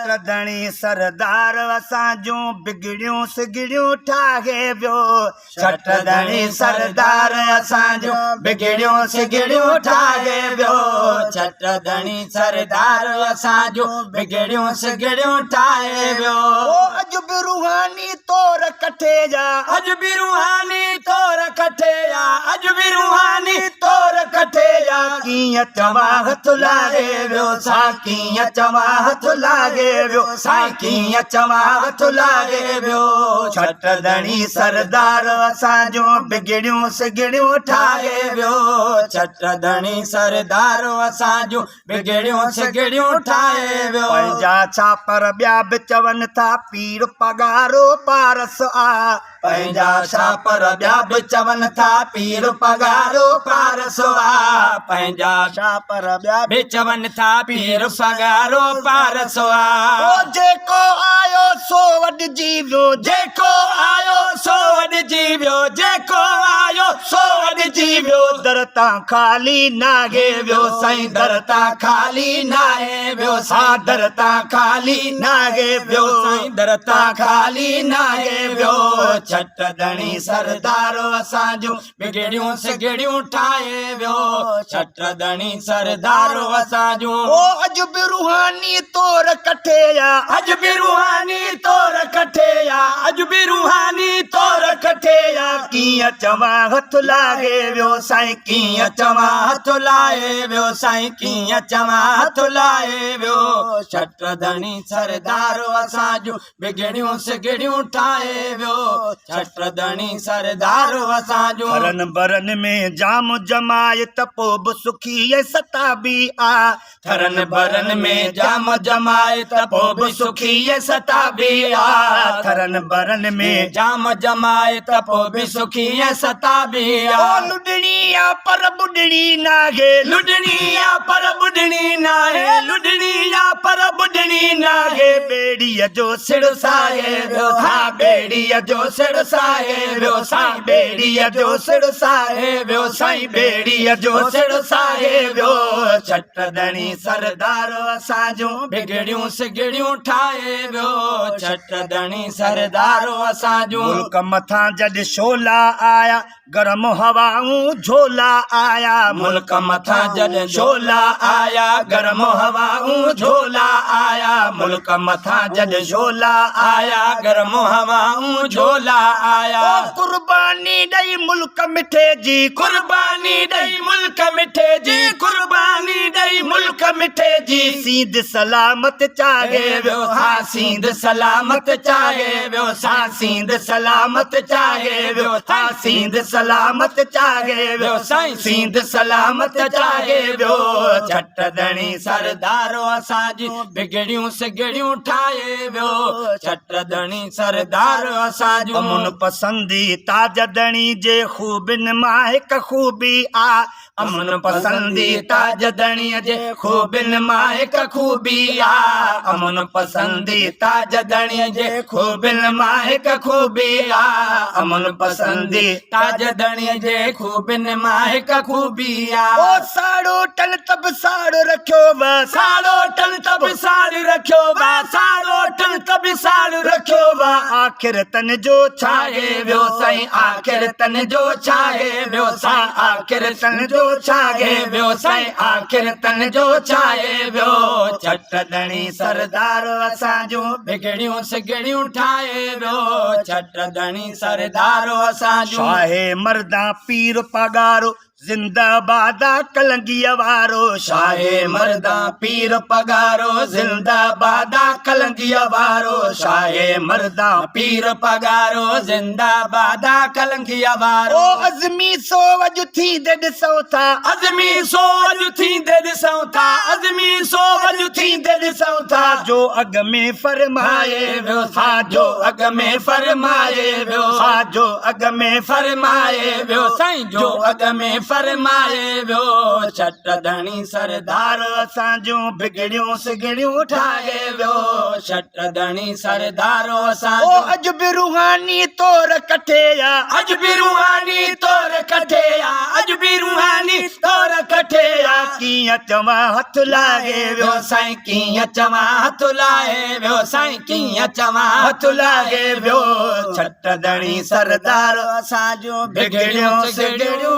छटदणी सरदार असां जूं बिगड़ियूं सिगड़ियूं ठाहे वियो छटदणी सरदार असां जूं बिगड़ियूं सिगड़ियूं ठाहे वियो छटदणी सरदार असां जूं बिगड़ियूं सिगड़ियूं ठाहे वियो अॼु बि रूहानी तौर कठे जा अॼु बि रूहानी तौर कठे जा अॼु बि रूहानी तौर कठे जा कीअं चवां हथ लाहे वियो सा कीअं चवां हथ लागे वियो साईं कीअं चवां हथ लागे वियो छटदणी सरदार असां जूं बिगड़ियूं सिगड़ियूं ठाहे वियो छटदणी सरदार असां जूं बिगड़ियूं सिगड़ियूं ठाहे वियो पंहिंजा छापर ॿिया बि चवनि था पीर पगारो पारस आ पंहिंजा छापर ॿिया बि चवनि था पीर पगारो पारस आ पंहिंजा छापर ॿिया बि चवनि था पीर पगारो पारस आ जेको आयो सो वॾिजी वियो जेको आयो सो वॾिजी वियो जेको आयो सो वॾिजी वियो दर तां ख़ाली नागे वियो साईं दर तां ख़ाली नाहे वियो सा दर तां ख़ाली नागे वियो साईं दर तां ख़ाली नाहे वियो छटदणी सरदार असां जूं बिगड़ियूं सिगड़ियूं ठाहे वियो छटदणी सरदार असां जूं अॼु बि रूहानी तौर कठे या अॼु बि रूहानी तौर कठे या अॼु बि रूहानी तौर कठे या कीअं चवां हथ लाहे वियो साईं कीअं चवां हथ लाहे वियो साईं कीअं चवां हथ लाहे वियो छटदणी सरदार असां जूं बिगड़ियूं सिगड़ियूं ठाहे वियो छटदणी सरदार असां जूं हरन बरन में जाम जमायत पोइ बि सुखी सताबी आ थरन बरन में जाम जमायत पोइ बि सुखी सताबी आ थरन बरन में जाम जमायत पोइ बि सुखी सताबी आ लुडणी आ पर बुडणी नाहे लुडणी आ पर बुडणी नाहे लुडणी आ पर बुडणी नाहे बेड़ीअ जो सिड़ साहे वियो हा बेड़ीअ जो सिड़ साहे वियो साईं बेड़ीअ जो सिड़ साहे वियो साईं बेड़ीअ जो सिड़ साहे वियो छटदणी सरदार असां जूं बिगड़ियूं सिगड़ियूं ठाहे वियो छटदणी सरदार असां जूं मुल्क मथां जॾहिं शोला आया गरम हवाऊं झोला आया मुल्क मथां जॾहिं शोला आया गरम हवाऊं झोला आया मुल्क मथां जॾहिं शोला आया गरम हवाऊं झोला आया कुर्बानी ॾेई मुल्क मिठे जी कुर्बानी ॾेई मुल्क मिठे जी कुर्बानी ॾेई मुल्क मिठे जी सींध सलामत चाहे वियो हा सींध सलामत चाहे वियो सा सींध सलामत चाहे वियो हा सींध सलामत चाहे वियो साईं सींध सलामत चाहे वियो छटदणी सरदार असां जी बिगड़ियूं सिगड़ियूं ठाहे वियो छटदणी सरदार असां जूं अमुन पसंदी ताजदणी जे खूबिन मां हिक खूबी आ अमुन पसंदी ताजदणीअ जे खूबिन मां हिक खूबी आ अमुन पसंदी ताजदणीअ जे खूबिन मां हिक खूबी आ अमुन पसंदी ताजदणीअ जे खूबिन मां हिक खूबी आ ओ साड़ो टल तब साड़ रखियो वा साड़ो टल तब साड़ रखियो वा साड़ो टल तब साड़ रखियो वा आखिर तन जो छाहे वियो साईं आखिर तन जो छाहे वियो साईं आखिर तन जो छाहे वियो साईं आखिर तन जो छाहे वियो छटदणी सरदार असां जूं बिगड़ियूं सिगड़ियूं ठाहे वियो छटदणी सरदार असां जूं शाहे मर्दा पीर पगारो जिंदाबाद कलंगीअ वारो शाहे मर्दा पीर पगारो जिंदाबाद कलंगीअ वारो शाहे मर्दा पीर पगारो जिंदाबाद कलंगीअ वारो अज़मी सो अॼु थींदे ॾिसूं था अज़मी सो अॼु थींदे ॾिसूं था अज़मी सो अॼु थींदे ॾिसूं था जो अॻ में फरमाए वियो हा जो अॻ में फरमाए वियो हा जो अॻ में फरमाए वियो साईं जो अॻ में फरमाए वियो छटदणी सरदार असां जूं बिगड़ियूं सिगड़ियूं ठाहे वियो छट धणी सरदारो ओ असांजो अज भी रूहानी तौर कठे या अज भी रूहानी तौर कठे आ अज भी रूहानी तौर कठे आ कीअं चवां हथ लागे वियो साईं कीअं चवां हथ लाहे वियो साईं कीअं चवां हथ लागे वियो छट धणी सरदार असांजो बिगड़ियो सिगड़ियो